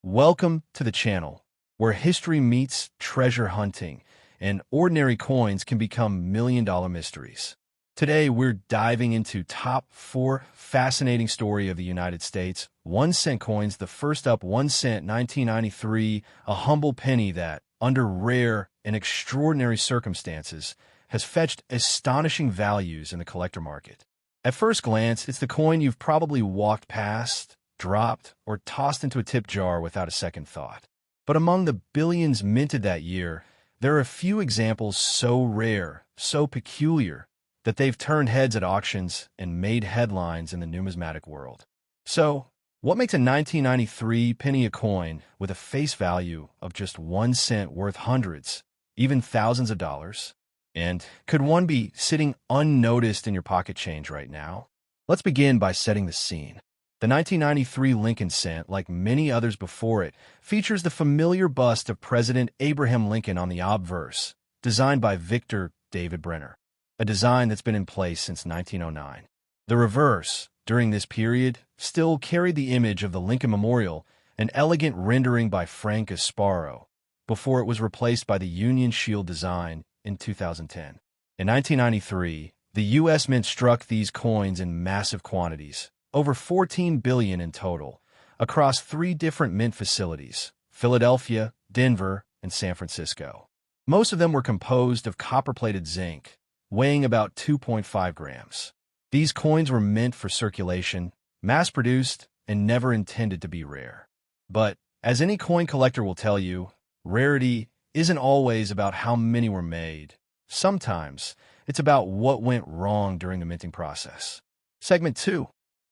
Welcome to the channel, where history meets treasure hunting, and ordinary coins can become million-dollar mysteries. Today, we're diving into top 4 fascinating story of the United States. 1-cent coins, the first up, 1 cent, 1993, a humble penny that, under rare and extraordinary circumstances, has fetched astonishing values in the collector market. At first glance, it's the coin you've probably walked past, dropped, or tossed into a tip jar without a second thought. But among the billions minted that year, there are a few examples so rare, so peculiar, that they've turned heads at auctions and made headlines in the numismatic world. So, what makes a 1993 penny a coin with a face value of just 1 cent worth hundreds, even thousands of dollars? And could one be sitting unnoticed in your pocket change right now? Let's begin by setting the scene. The 1993 Lincoln cent, like many others before it, features the familiar bust of President Abraham Lincoln on the obverse, designed by Victor David Brenner, a design that's been in place since 1909. The reverse, during this period, still carried the image of the Lincoln Memorial, an elegant rendering by Frank Asparo, before it was replaced by the Union Shield design in 2010. In 1993, the U.S. Mint struck these coins in massive quantities, over 14 billion in total, across 3 different mint facilities: Philadelphia, Denver, and San Francisco. Most of them were composed of copper-plated zinc, weighing about 2.5 grams. These coins were meant for circulation, mass-produced, and never intended to be rare. But, as any coin collector will tell you, rarity isn't always about how many were made. Sometimes, it's about what went wrong during the minting process. Segment 2.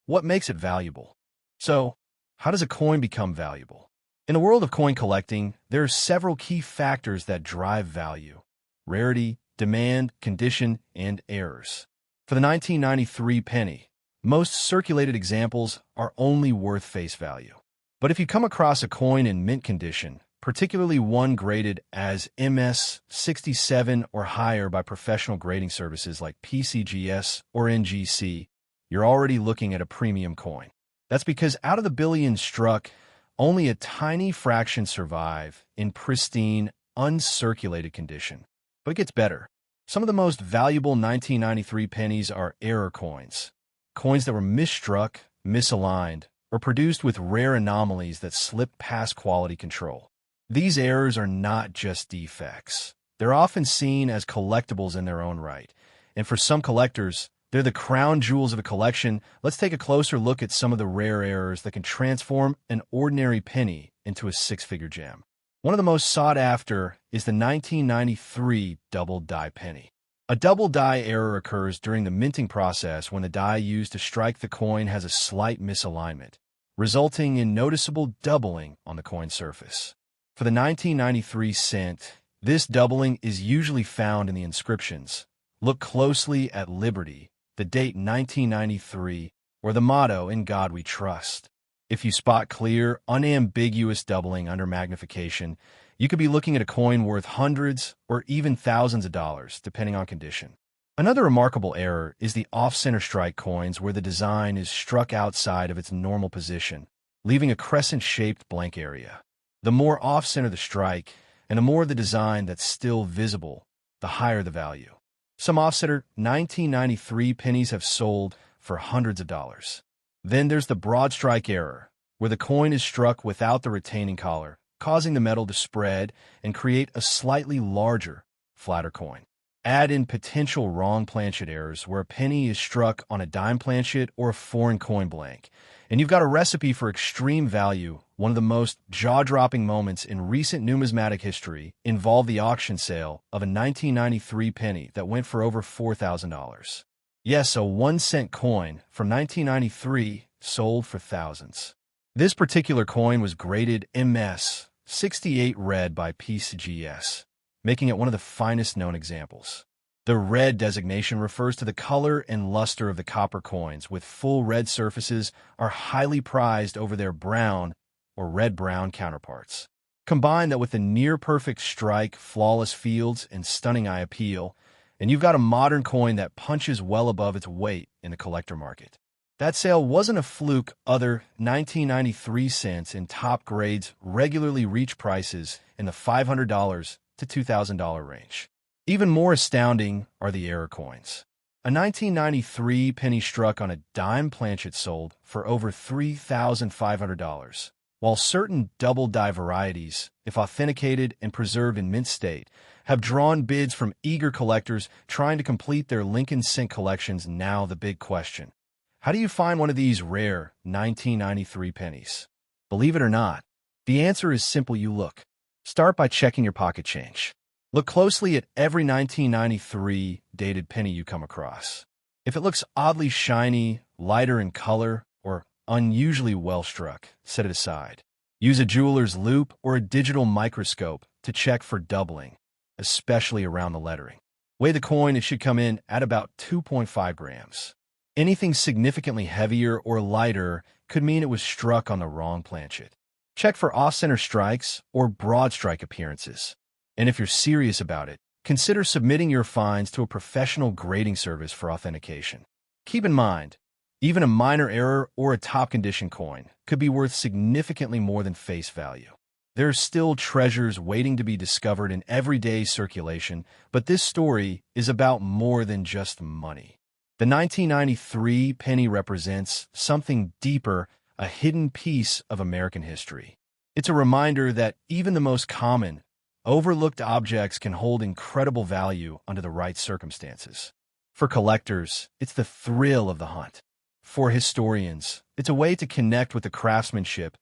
What makes it valuable? So, how does a coin become valuable? In the world of coin collecting, there are several key factors that drive value: rarity, demand, condition, and errors. For the 1993 penny, most circulated examples are only worth face value. But if you come across a coin in mint condition, particularly one graded as MS 67 or higher by professional grading services like PCGS or NGC, you're already looking at a premium coin. That's because out of the billions struck, only a tiny fraction survive in pristine, uncirculated condition. But it gets better. Some of the most valuable 1993 pennies are error coins, coins that were misstruck, misaligned, or produced with rare anomalies that slip past quality control. These errors are not just defects. They're often seen as collectibles in their own right. And for some collectors, they're the crown jewels of a collection. Let's take a closer look at some of the rare errors that can transform an ordinary penny into a 6-figure gem. One of the most sought after is the 1993 double die penny. A double die error occurs during the minting process when the die used to strike the coin has a slight misalignment, resulting in noticeable doubling on the coin surface. For the 1993 cent, this doubling is usually found in the inscriptions. Look closely at Liberty, the date 1993, or the motto, "In God We Trust." If you spot clear, unambiguous doubling under magnification, you could be looking at a coin worth hundreds or even thousands of dollars, depending on condition. Another remarkable error is the off-center strike coins where the design is struck outside of its normal position, leaving a crescent-shaped blank area. The more off-center the strike, and the more the design that's still visible, the higher the value. Some off-center 1993 pennies have sold for hundreds of dollars. Then there's the broad strike error, where the coin is struck without the retaining collar, causing the metal to spread and create a slightly larger, flatter coin. Add in potential wrong planchet errors, where a penny is struck on a dime planchet or a foreign coin blank, and you've got a recipe for extreme value. One of the most jaw-dropping moments in recent numismatic history involved the auction sale of a 1993 penny that went for over $4,000. Yes, a 1-cent coin from 1993 sold for thousands. This particular coin was graded MS 68 red by PCGS, making it one of the finest known examples. The red designation refers to the color and luster of the copper coins, with full red surfaces are highly prized over their brown or red-brown counterparts. Combine that with the near-perfect strike, flawless fields, and stunning eye appeal, and you've got a modern coin that punches well above its weight in the collector market. That sale wasn't a fluke. Other 1993 cents in top grades regularly reach prices in the $500 to $2,000 range. Even more astounding are the error coins. A 1993 penny struck on a dime planchet sold for over $3,500, while certain double-die varieties, if authenticated and preserved in mint state, have drawn bids from eager collectors trying to complete their Lincoln cent collections. Now the big question: how do you find one of these rare 1993 pennies? Believe it or not, the answer is simple. You look. Start by checking your pocket change. Look closely at every 1993 dated penny you come across. If it looks oddly shiny, lighter in color, or unusually well struck, set it aside. Use a jeweler's loupe or a digital microscope to check for doubling, especially around the lettering. Weigh the coin. It should come in at about 2.5 grams. Anything significantly heavier or lighter could mean it was struck on the wrong planchet. Check for off-center strikes or broad strike appearances. And if you're serious about it, consider submitting your finds to a professional grading service for authentication. Keep in mind, even a minor error or a top-condition coin could be worth significantly more than face value. There are still treasures waiting to be discovered in everyday circulation, but this story is about more than just money. The 1993 penny represents something deeper, a hidden piece of American history. It's a reminder that even the most common, overlooked objects can hold incredible value under the right circumstances. For collectors, it's the thrill of the hunt. For historians, it's a way to connect with the craftsmanship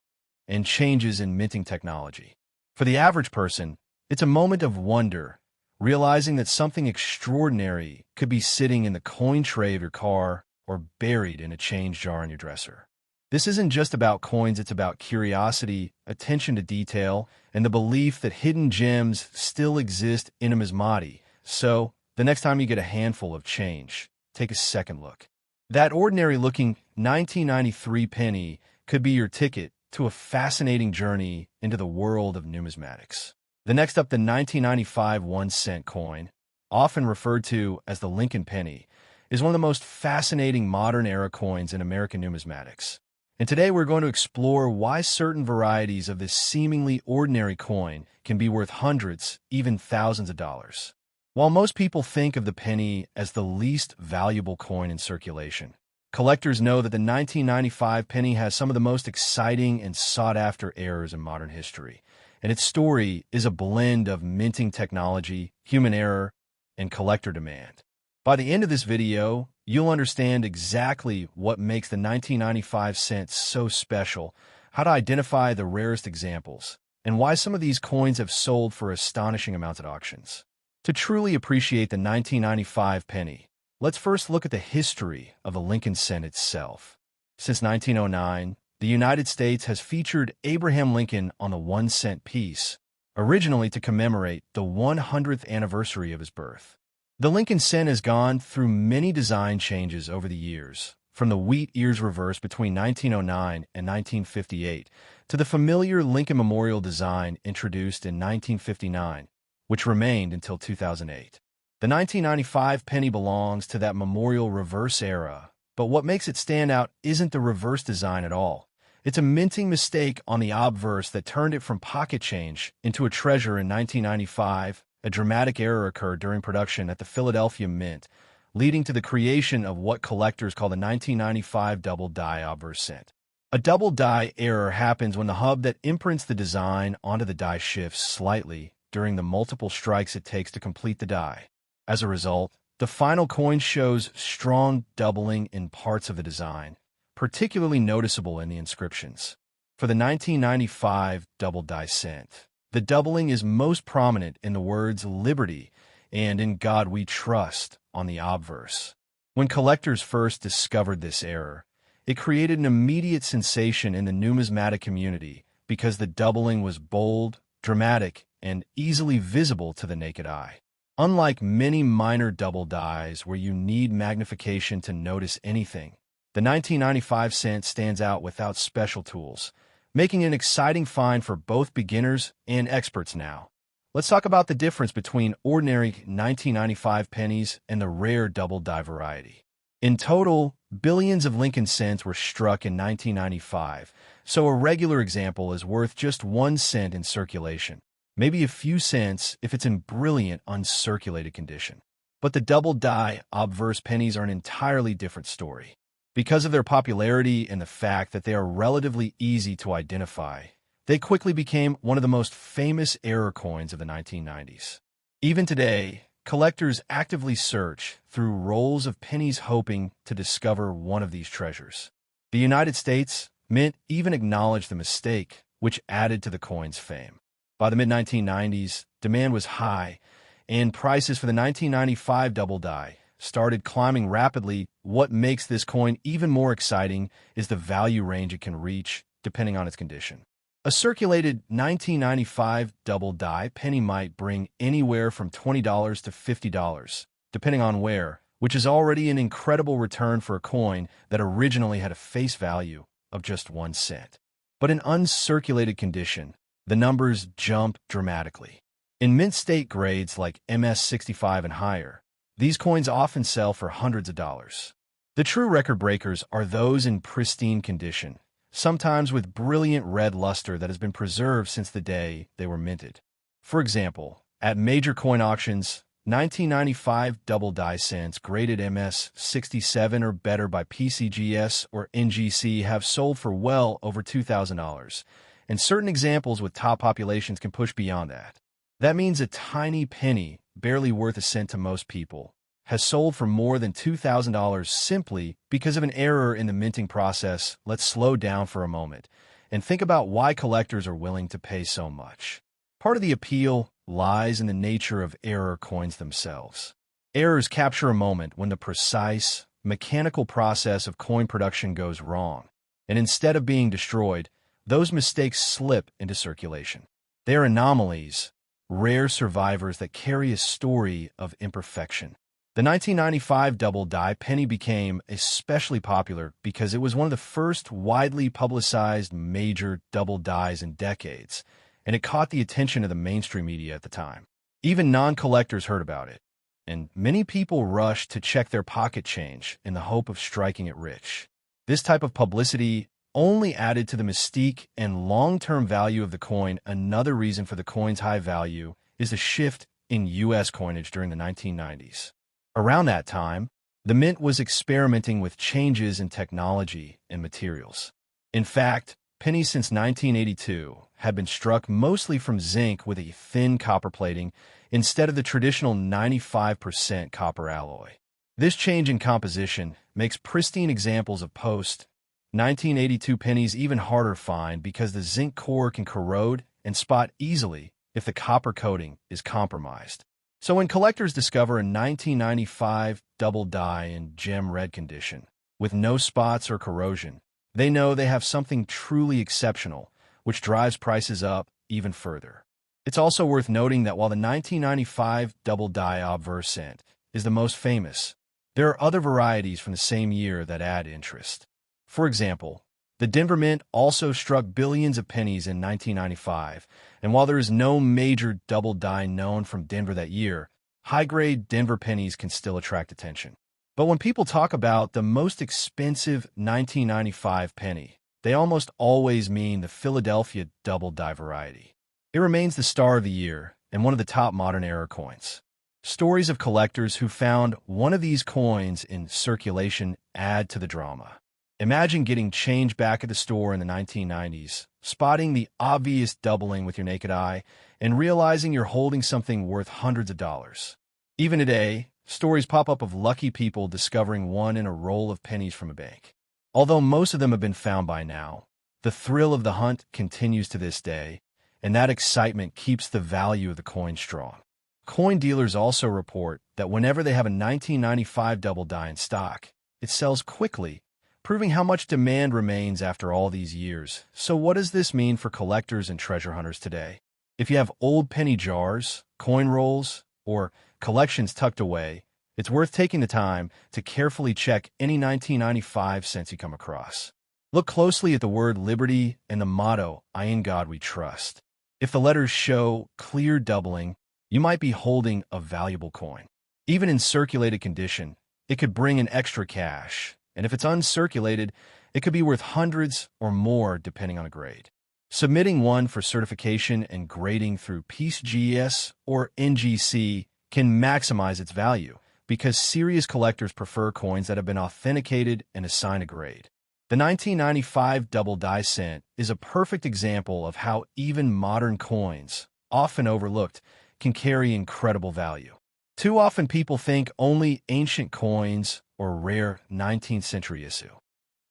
and changes in minting technology. For the average person, it's a moment of wonder, realizing that something extraordinary could be sitting in the coin tray of your car or buried in a change jar on your dresser. This isn't just about coins, it's about curiosity, attention to detail, and the belief that hidden gems still exist in numismatics. So, the next time you get a handful of change, take a second look. That ordinary-looking 1993 penny could be your ticket to a fascinating journey into the world of numismatics. The next up, the 1995 1-cent coin, often referred to as the Lincoln penny, is one of the most fascinating modern-era coins in American numismatics. And today we're going to explore why certain varieties of this seemingly ordinary coin can be worth hundreds, even thousands of dollars. While most people think of the penny as the least valuable coin in circulation, collectors know that the 1995 penny has some of the most exciting and sought-after errors in modern history, and its story is a blend of minting technology, human error, and collector demand. By the end of this video, you'll understand exactly what makes the 1995 cent so special, how to identify the rarest examples, and why some of these coins have sold for astonishing amounts at auctions. To truly appreciate the 1995 penny, let's first look at the history of the Lincoln cent itself. Since 1909, the United States has featured Abraham Lincoln on the 1-cent piece, originally to commemorate the 100th anniversary of his birth. The Lincoln cent has gone through many design changes over the years, from the wheat ears reverse between 1909 and 1958 to the familiar Lincoln Memorial design introduced in 1959, which remained until 2008. The 1995 penny belongs to that Memorial reverse era, but what makes it stand out isn't the reverse design at all. It's a minting mistake on the obverse that turned it from pocket change into a treasure in 1995. A dramatic error occurred during production at the Philadelphia Mint, leading to the creation of what collectors call the 1995 double-die obverse cent. A double-die error happens when the hub that imprints the design onto the die shifts slightly during the multiple strikes it takes to complete the die. As a result, the final coin shows strong doubling in parts of the design, particularly noticeable in the inscriptions. For the 1995 double-die cent, the doubling is most prominent in the words "Liberty" and "In God We Trust" on the obverse. When collectors first discovered this error, it created an immediate sensation in the numismatic community because the doubling was bold, dramatic, and easily visible to the naked eye. Unlike many minor double dies where you need magnification to notice anything, the 1995 cent stands out without special tools, making it an exciting find for both beginners and experts now. Let's talk about the difference between ordinary 1995 pennies and the rare double die variety. In total, Billions of Lincoln cents were struck in 1995, so a regular example is worth just 1 cent in circulation, maybe a few cents if it's in brilliant, uncirculated condition. But the double-die obverse pennies are an entirely different story. Because of their popularity and the fact that they are relatively easy to identify, they quickly became one of the most famous error coins of the 1990s. Even today, collectors actively search through rolls of pennies hoping to discover one of these treasures. The United States Mint even acknowledged the mistake, which added to the coin's fame. By the mid-1990s, demand was high, and prices for the 1995 double die started climbing rapidly. What makes this coin even more exciting is the value range it can reach, depending on its condition. A circulated 1995 double die penny might bring anywhere from $20 to $50, depending on wear, which is already an incredible return for a coin that originally had a face value of just 1 cent. But in uncirculated condition, the numbers jump dramatically. In mint state grades like MS65 and higher, these coins often sell for hundreds of dollars. The true record breakers are those in pristine condition, sometimes with brilliant red luster that has been preserved since the day they were minted. For example, at major coin auctions, 1995 double die cents graded MS67 or better by PCGS or NGC have sold for well over $2,000, and certain examples with top populations can push beyond that. That means a tiny penny, barely worth a cent to most people, has sold for more than $2,000 simply because of an error in the minting process. Let's slow down for a moment and think about why collectors are willing to pay so much. Part of the appeal lies in the nature of error coins themselves. Errors capture a moment when the precise, mechanical process of coin production goes wrong, and instead of being destroyed, those mistakes slip into circulation. They are anomalies, rare survivors that carry a story of imperfection. The 1995 double die penny became especially popular because it was one of the first widely publicized major double dies in decades, and it caught the attention of the mainstream media at the time. Even non-collectors heard about it, and many people rushed to check their pocket change in the hope of striking it rich. This type of publicity only added to the mystique and long-term value of the coin. Another reason for the coin's high value is the shift in U.S. coinage during the 1990s. Around that time, the mint was experimenting with changes in technology and materials. In fact, pennies since 1982 had been struck mostly from zinc with a thin copper plating instead of the traditional 95% copper alloy. This change in composition makes pristine examples of post-1982 pennies even harder to find because the zinc core can corrode and spot easily if the copper coating is compromised. So when collectors discover a 1995 double die in gem red condition, with no spots or corrosion, they know they have something truly exceptional, which drives prices up even further. It's also worth noting that while the 1995 double die obverse cent is the most famous, there are other varieties from the same year that add interest. For example, the Denver Mint also struck billions of pennies in 1995, and while there is no major double die known from Denver that year, high-grade Denver pennies can still attract attention. But when people talk about the most expensive 1995 penny, they almost always mean the Philadelphia double die variety. It remains the star of the year and one of the top modern era coins. Stories of collectors who found one of these coins in circulation add to the drama. Imagine getting change back at the store in the 1990s, spotting the obvious doubling with your naked eye, and realizing you're holding something worth hundreds of dollars. Even today, stories pop up of lucky people discovering one in a roll of pennies from a bank. Although most of them have been found by now, the thrill of the hunt continues to this day, and that excitement keeps the value of the coin strong. Coin dealers also report that whenever they have a 1995 double die in stock, it sells quickly, proving how much demand remains after all these years. So what does this mean for collectors and treasure hunters today? If you have old penny jars, coin rolls, or collections tucked away, it's worth taking the time to carefully check any 1995 cents you come across. Look closely at the word liberty and the motto, "I in God we trust." If the letters show clear doubling, you might be holding a valuable coin. Even in circulated condition, it could bring in extra cash, and if it's uncirculated, it could be worth hundreds or more depending on a grade. Submitting one for certification and grading through PCGS or NGC can maximize its value because serious collectors prefer coins that have been authenticated and assigned a grade. The 1995 double die cent is a perfect example of how even modern coins, often overlooked, can carry incredible value. Too often people think only ancient coins or rare 19th century issue.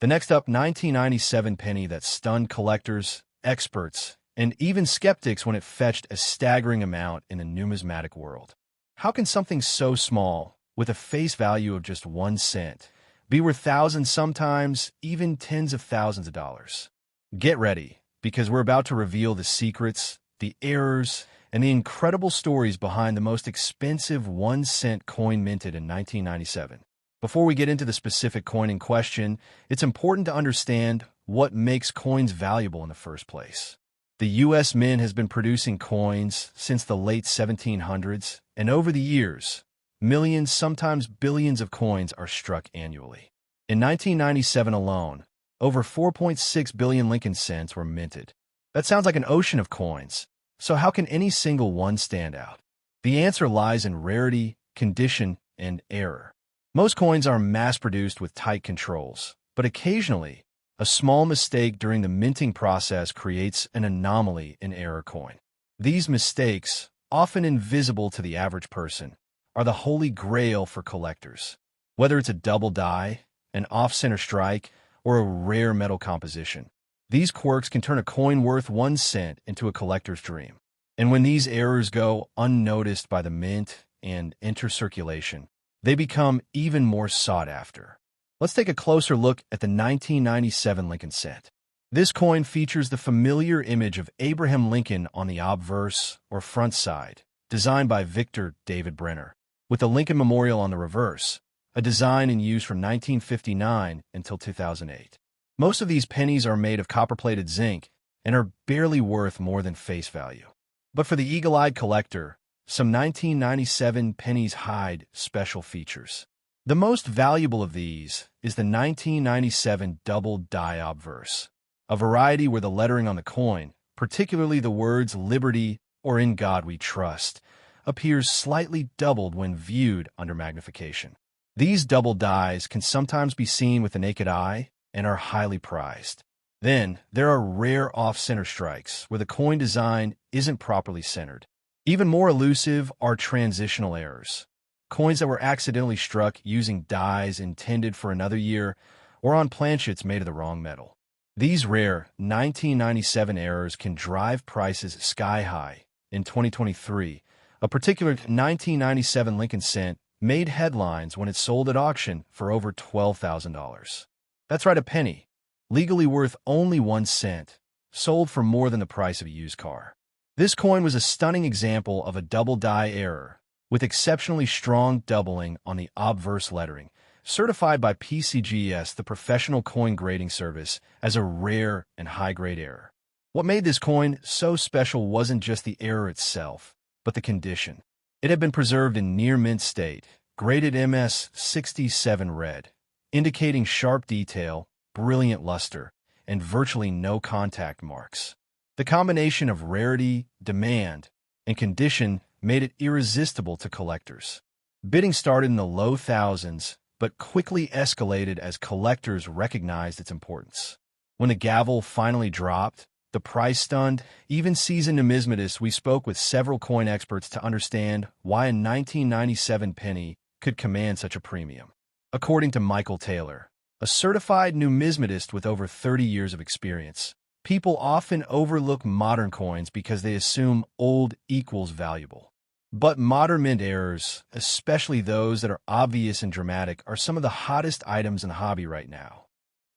The next up, 1997 penny that stunned collectors, experts, and even skeptics when it fetched a staggering amount in the numismatic world. How can something so small, with a face value of just 1 cent, be worth thousands, sometimes even tens of thousands of dollars? Get ready, because we're about to reveal the secrets, the errors, and the incredible stories behind the most expensive 1 cent coin minted in 1997. Before we get into the specific coin in question, it's important to understand what makes coins valuable in the first place. The U.S. Mint has been producing coins since the late 1700s, and over the years, millions, sometimes billions of coins are struck annually. In 1997 alone, over 4.6 billion Lincoln cents were minted. That sounds like an ocean of coins. So how can any single one stand out? The answer lies in rarity, condition, and error. Most coins are mass-produced with tight controls, but occasionally, a small mistake during the minting process creates an anomaly in error coin. These mistakes, often invisible to the average person, are the holy grail for collectors. Whether it's a double die, an off-center strike, or a rare metal composition, these quirks can turn a coin worth 1 cent into a collector's dream. And when these errors go unnoticed by the mint and enter circulation, they become even more sought after. Let's take a closer look at the 1997 Lincoln cent. This coin features the familiar image of Abraham Lincoln on the obverse, or front side, designed by Victor David Brenner, with the Lincoln Memorial on the reverse, a design in use from 1959 until 2008. Most of these pennies are made of copper-plated zinc and are barely worth more than face value. But for the eagle-eyed collector, some 1997 pennies hide special features. The most valuable of these is the 1997 double die obverse, a variety where the lettering on the coin, particularly the words Liberty or In God We Trust, appears slightly doubled when viewed under magnification. These double dies can sometimes be seen with the naked eye and are highly prized. Then, there are rare off-center strikes where the coin design isn't properly centered. Even more elusive are transitional errors, coins that were accidentally struck using dies intended for another year or on planchets made of the wrong metal. These rare 1997 errors can drive prices sky high. In 2023, a particular 1997 Lincoln cent made headlines when it sold at auction for over $12,000. That's right, a penny, legally worth only 1 cent, sold for more than the price of a used car. This coin was a stunning example of a double die error, with exceptionally strong doubling on the obverse lettering, certified by PCGS, the professional coin grading service, as a rare and high-grade error. What made this coin so special wasn't just the error itself, but the condition. It had been preserved in near-mint state, graded MS 67 red, indicating sharp detail, brilliant luster, and virtually no contact marks. The combination of rarity, demand, and condition made it irresistible to collectors. Bidding started in the low thousands, but quickly escalated as collectors recognized its importance. When the gavel finally dropped, the price stunned even seasoned numismatists. We spoke with several coin experts to understand why a 1997 penny could command such a premium. According to Michael Taylor, a certified numismatist with over 30 years of experience, people often overlook modern coins because they assume old equals valuable. But modern mint errors, especially those that are obvious and dramatic, are some of the hottest items in the hobby right now.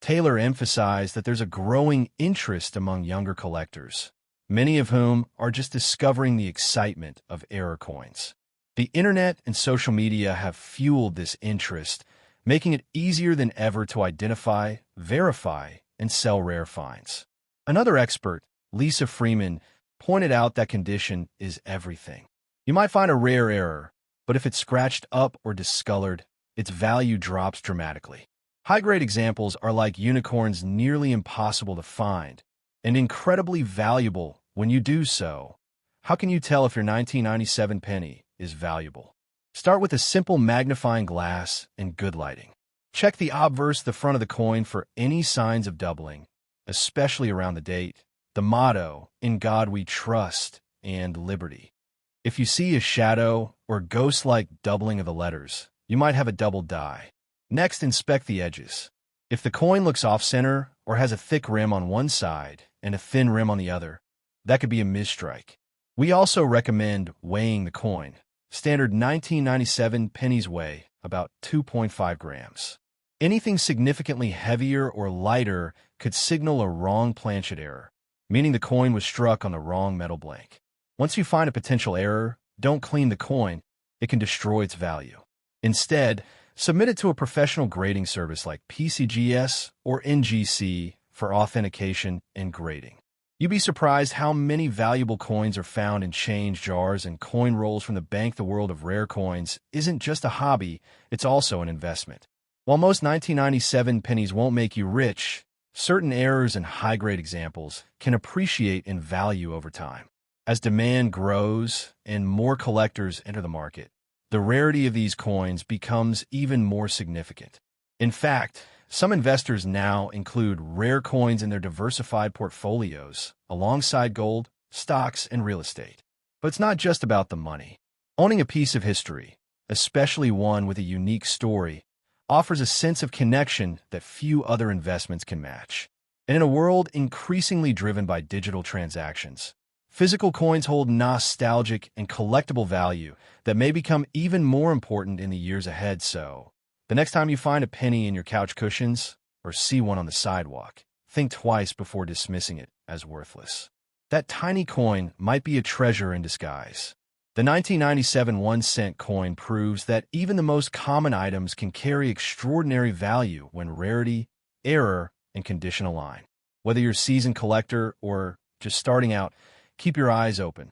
Taylor emphasized that there's a growing interest among younger collectors, many of whom are just discovering the excitement of error coins. The internet and social media have fueled this interest, making it easier than ever to identify, verify, and sell rare finds. Another expert, Lisa Freeman, pointed out that condition is everything. You might find a rare error, but if it's scratched up or discolored, its value drops dramatically. High-grade examples are like unicorns, nearly impossible to find, and incredibly valuable when you do so. How can you tell if your 1997 penny is valuable? Start with a simple magnifying glass and good lighting. Check the obverse, the front of the coin, for any signs of doubling, especially around the date, the motto, "In God We Trust," and liberty. If you see a shadow or ghost-like doubling of the letters, you might have a double die. Next, inspect the edges. If the coin looks off-center or has a thick rim on one side and a thin rim on the other, that could be a misstrike. We also recommend weighing the coin. Standard 1997 pennies weigh about 2.5 grams. Anything significantly heavier or lighter could signal a wrong planchet error, meaning the coin was struck on the wrong metal blank. Once you find a potential error, don't clean the coin. It can destroy its value. Instead, submit it to a professional grading service like PCGS or NGC for authentication and grading. You'd be surprised how many valuable coins are found in change jars and coin rolls from the bank. The world of rare coins isn't just a hobby, it's also an investment. While most 1997 pennies won't make you rich, certain errors and high-grade examples can appreciate in value over time. As demand grows and more collectors enter the market, the rarity of these coins becomes even more significant. In fact, some investors now include rare coins in their diversified portfolios, alongside gold, stocks, and real estate. But it's not just about the money. Owning a piece of history, especially one with a unique story, offers a sense of connection that few other investments can match. And in a world increasingly driven by digital transactions, physical coins hold nostalgic and collectible value that may become even more important in the years ahead. So, the next time you find a penny in your couch cushions or see one on the sidewalk, think twice before dismissing it as worthless. That tiny coin might be a treasure in disguise. The 1997 1-cent coin proves that even the most common items can carry extraordinary value when rarity, error, and condition align. Whether you're a seasoned collector or just starting out, keep your eyes open.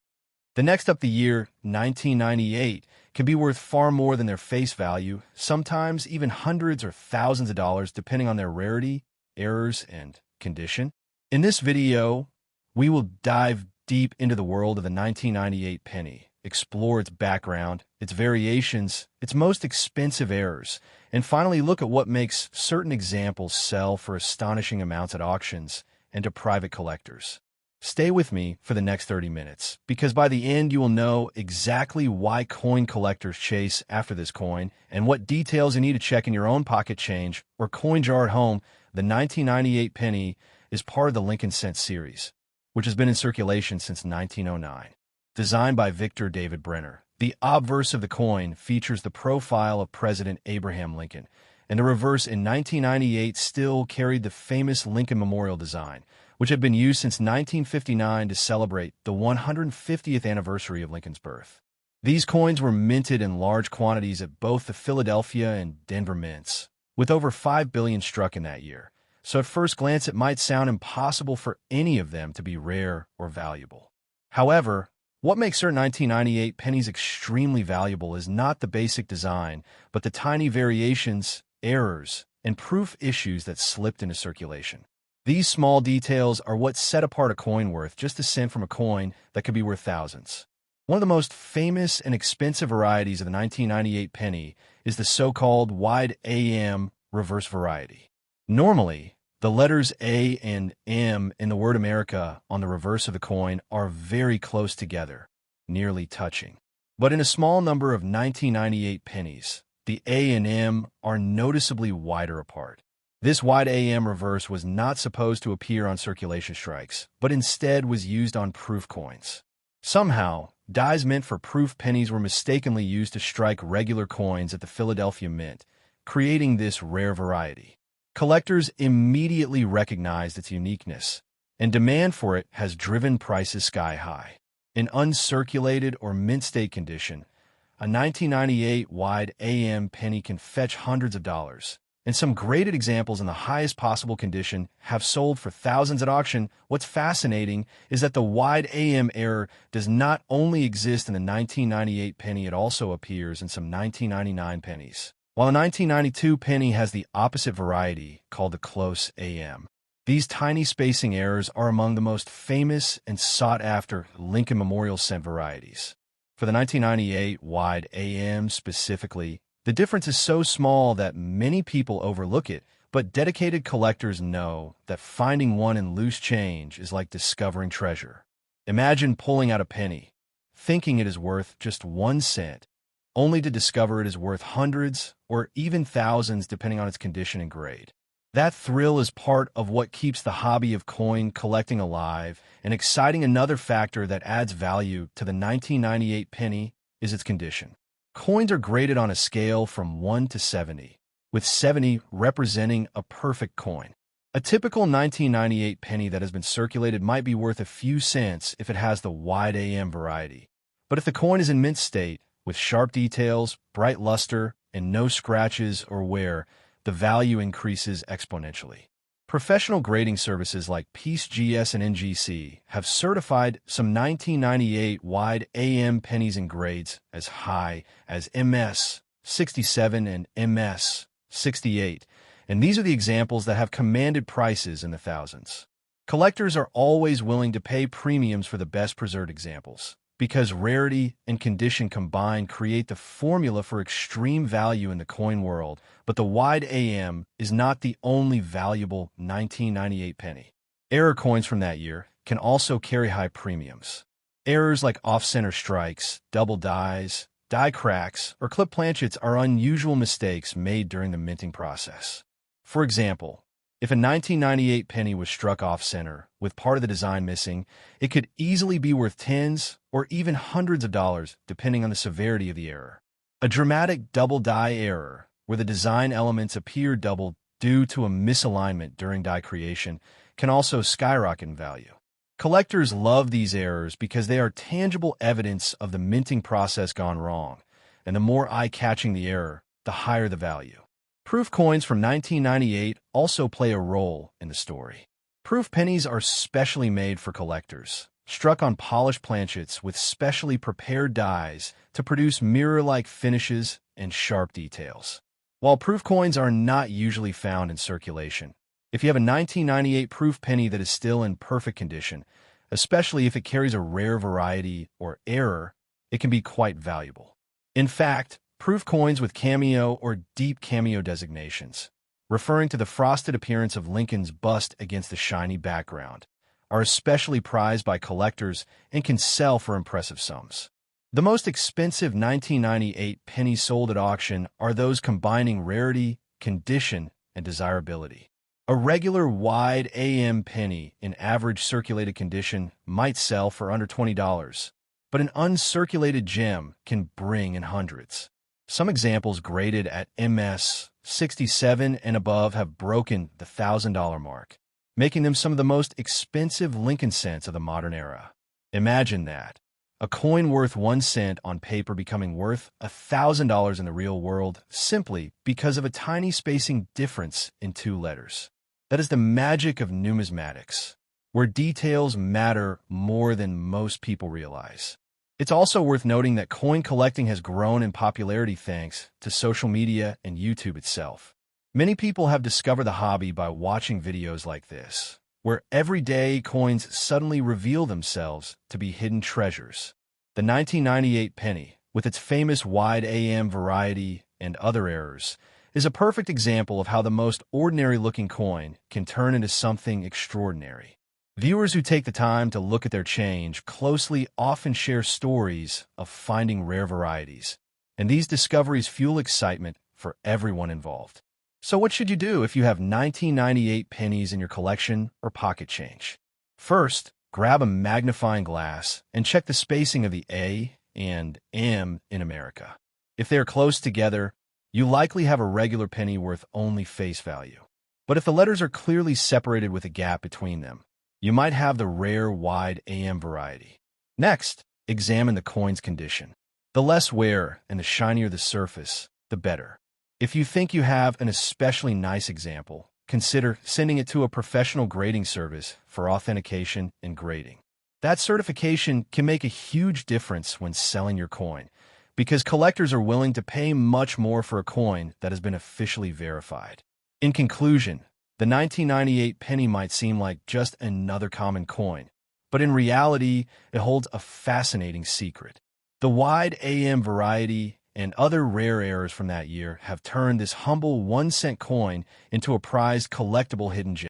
The next up, the year 1998, can be worth far more than their face value, sometimes even hundreds or thousands of dollars depending on their rarity, errors, and condition. In this video, we will dive deep into the world of the 1998 penny, explore its background, its variations, its most expensive errors, and finally look at what makes certain examples sell for astonishing amounts at auctions and to private collectors. Stay with me for the next 30 minutes, because by the end you will know exactly why coin collectors chase after this coin and what details you need to check in your own pocket change or coin jar at home. The 1998 penny is part of the Lincoln Cent series, which has been in circulation since 1909. Designed by Victor David Brenner, the obverse of the coin features the profile of President Abraham Lincoln, and the reverse in 1998 still carried the famous Lincoln Memorial design, which had been used since 1959 to celebrate the 150th anniversary of Lincoln's birth. These coins were minted in large quantities at both the Philadelphia and Denver mints, with over 5 billion struck in that year. So at first glance, it might sound impossible for any of them to be rare or valuable. However, what makes certain 1998 pennies extremely valuable is not the basic design, but the tiny variations, errors, and proof issues that slipped into circulation. These small details are what set apart a coin worth just a cent from a coin that could be worth thousands. One of the most famous and expensive varieties of the 1998 penny is the so-called wide AM reverse variety. Normally, the letters A and M in the word America on the reverse of the coin are very close together, nearly touching. But in a small number of 1998 pennies, the A and M are noticeably wider apart. This wide AM reverse was not supposed to appear on circulation strikes, but instead was used on proof coins. Somehow, dies meant for proof pennies were mistakenly used to strike regular coins at the Philadelphia Mint, creating this rare variety. Collectors immediately recognized its uniqueness, and demand for it has driven prices sky high. In uncirculated or mint state condition, a 1998 wide AM penny can fetch hundreds of dollars. And some graded examples in the highest possible condition have sold for thousands at auction. What's fascinating is that the wide AM error does not only exist in the 1998 penny, it also appears in some 1999 pennies. while a 1992 penny has the opposite variety called the close AM. These tiny spacing errors are among the most famous and sought-after Lincoln Memorial cent varieties. For the 1998 wide AM specifically, the difference is so small that many people overlook it, but dedicated collectors know that finding one in loose change is like discovering treasure. Imagine pulling out a penny, thinking it is worth just 1 cent, only to discover it is worth hundreds or even thousands depending on its condition and grade. That thrill is part of what keeps the hobby of coin collecting alive and exciting. Another factor that adds value to the 1998 penny is its condition. Coins are graded on a scale from 1 to 70, with 70 representing a perfect coin. A typical 1998 penny that has been circulated might be worth a few cents if it has the wide AM variety. But if the coin is in mint state, with sharp details, bright luster, and no scratches or wear, the value increases exponentially. Professional grading services like PGS and NGC have certified some 1998 wide AM pennies in grades as high as MS 67 and MS 68, and these are the examples that have commanded prices in the thousands. Collectors are always willing to pay premiums for the best preserved examples, because rarity and condition combined create the formula for extreme value in the coin world. But the wide AM is not the only valuable 1998 penny. Error coins from that year can also carry high premiums. Errors like off-center strikes, double dies, die cracks, or clip planchets are unusual mistakes made during the minting process. For example, if a 1998 penny was struck off-center with part of the design missing, it could easily be worth tens or even hundreds of dollars depending on the severity of the error. A dramatic double die error, where the design elements appear doubled due to a misalignment during die creation, can also skyrocket in value. Collectors love these errors because they are tangible evidence of the minting process gone wrong, and the more eye-catching the error, the higher the value. Proof coins from 1998 also play a role in the story. Proof pennies are specially made for collectors, struck on polished planchets with specially prepared dies to produce mirror-like finishes and sharp details. While proof coins are not usually found in circulation, if you have a 1998 proof penny that is still in perfect condition, especially if it carries a rare variety or error, it can be quite valuable. In fact, proof coins with cameo or deep cameo designations, referring to the frosted appearance of Lincoln's bust against the shiny background, are especially prized by collectors and can sell for impressive sums. The most expensive 1998 pennies sold at auction are those combining rarity, condition, and desirability. A regular wide AM penny in average circulated condition might sell for under $20, but an uncirculated gem can bring in hundreds. Some examples graded at MS 67 and above have broken the $1,000 mark, making them some of the most expensive Lincoln cents of the modern era. Imagine that. A coin worth 1 cent on paper becoming worth $1,000 in the real world simply because of a tiny spacing difference in 2 letters. That is the magic of numismatics, where details matter more than most people realize. It's also worth noting that coin collecting has grown in popularity thanks to social media and YouTube itself. Many people have discovered the hobby by watching videos like this, where everyday coins suddenly reveal themselves to be hidden treasures. The 1998 penny, with its famous wide AM variety and other errors, is a perfect example of how the most ordinary-looking coin can turn into something extraordinary. Viewers who take the time to look at their change closely often share stories of finding rare varieties, and these discoveries fuel excitement for everyone involved. So what should you do if you have 1998 pennies in your collection or pocket change? First, grab a magnifying glass and check the spacing of the A and M in America. If they are close together, you likely have a regular penny worth only face value. But if the letters are clearly separated with a gap between them, you might have the rare wide AM variety. Next, examine the coin's condition. The less wear and the shinier the surface, the better. If you think you have an especially nice example, consider sending it to a professional grading service for authentication and grading. That certification can make a huge difference when selling your coin, because collectors are willing to pay much more for a coin that has been officially verified. In conclusion, the 1998 penny might seem like just another common coin, but in reality, it holds a fascinating secret. The wide AM variety and other rare errors from that year have turned this humble 1-cent coin into a prized collectible hidden gem.